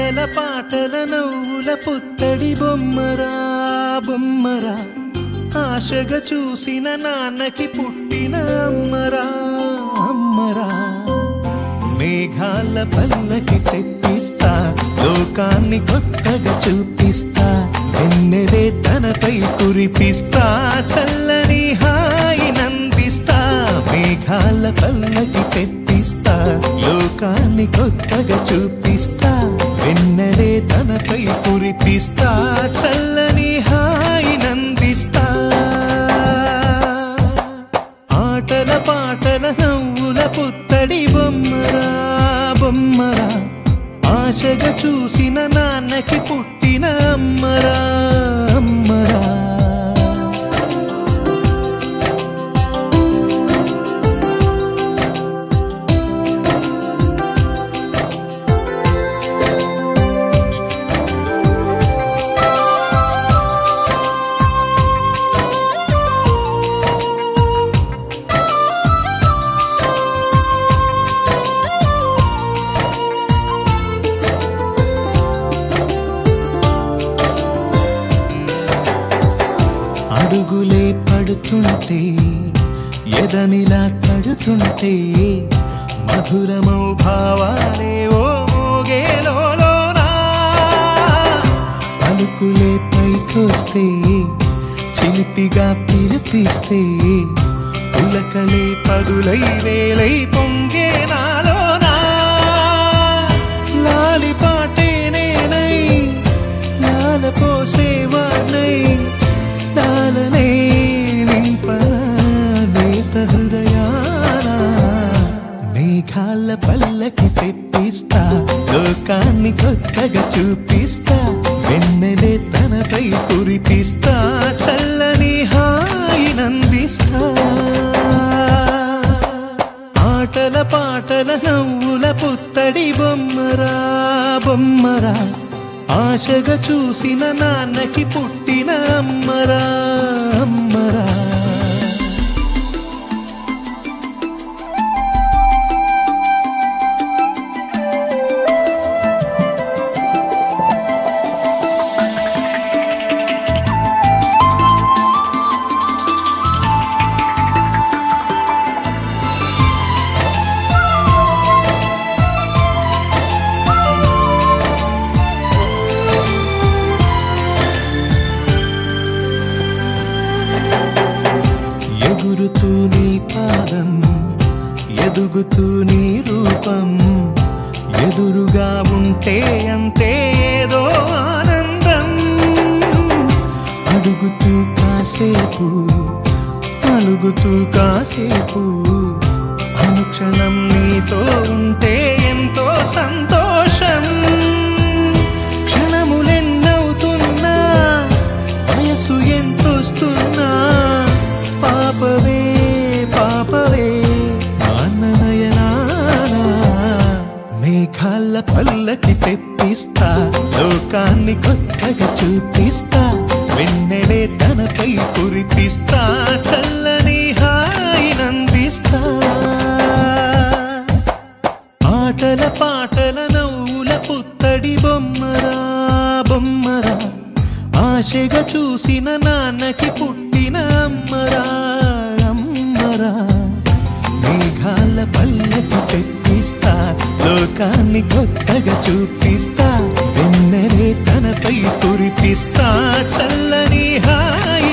ఆటల పాటల నవ్వుల పుత్తడి బొమ్మరా బొమ్మరా ఆశగా చూసిన నాన్నకి పుట్టిన అమ్మరా అమ్మరా మేఘాల పల్లకి తెప్పిస్తా లోకాన్ని కొత్తగా చూపిస్తా వెన్నెలే తనపై కురిపిస్తా చల్లని హాయి నందిస్తా మేఘాల పల్లకి తెప్పిస్తా లోకాన్ని కొత్తగా చూపిస్తా వెన్నెలే తనపై కురిపిస్తా చల్లని హాయి నందిస్తా ఆటల పాటల నవ్వుల పుత్తడి బొమ్మరా బొమ్మరా ఆశగా చూసిన నాన్నకి పుట్టిన అమ్మరా అమ్మరా అడుగులే పడుతుంటే ఎదనిలా తడుతుంటే మధురమౌ భావాలే ఓ మోగేలోనా పలుకులే పైకొస్తే చిలిపిగా పిలిపిస్తే పులకలే పదులై వేలై పొంగే నాలోనా లాలిపాటే నేనై లాల పోసేవాణ్ణై లాలనే నింపనా నేత హృదయాన మేఘాల పల్లకి తెప్పిస్తా లోకాన్ని కొత్తగా చూపిస్తా వెన్నెలే తనపై కురిపిస్తా చల్లని హాయి నందిస్తా ఆటల పాటల నవ్వుల పుత్తడి బొమ్మరా బొమ్మరా ఆశగా చూసిన నాన్నకి పుట్టిన అమ్మరా అమ్మరా ఎగురుతూ నీ పాదం ఎదుగుతూ నీ రూపం ఎదురుగా ఉంటే అంతే ఏదో ఆనందం అడుగుతూ కాసేపు అలుగుతూ కాసేపు అనుక్షణం నీతో ఉంటే ఎంతో సంతోషం క్షణములెన్నవుతున్నా వయసు ఎంతొస్తున్నా పాపవే పాపవే నాన్ననయనానా మేఘాల పల్లకి తెప్పిస్తా లోకాన్ని కొత్తగా చూపిస్తా వెన్నెలే తనపై కురిపిస్తా చల్లని హాయి నందిస్తా ఆటల పాటల నవ్వుల పుత్తడి బొమ్మరా బొమ్మరా ఆశగా చూసిన నాన్నకి పుట్టిన అమ్మరా అమ్మరా మేఘాల పల్లకి తెప్పిస్తా లోకాన్ని కొత్తగా చూపిస్తా వెన్నెలే తనపై కురిపిస్తా చల్లని హాయి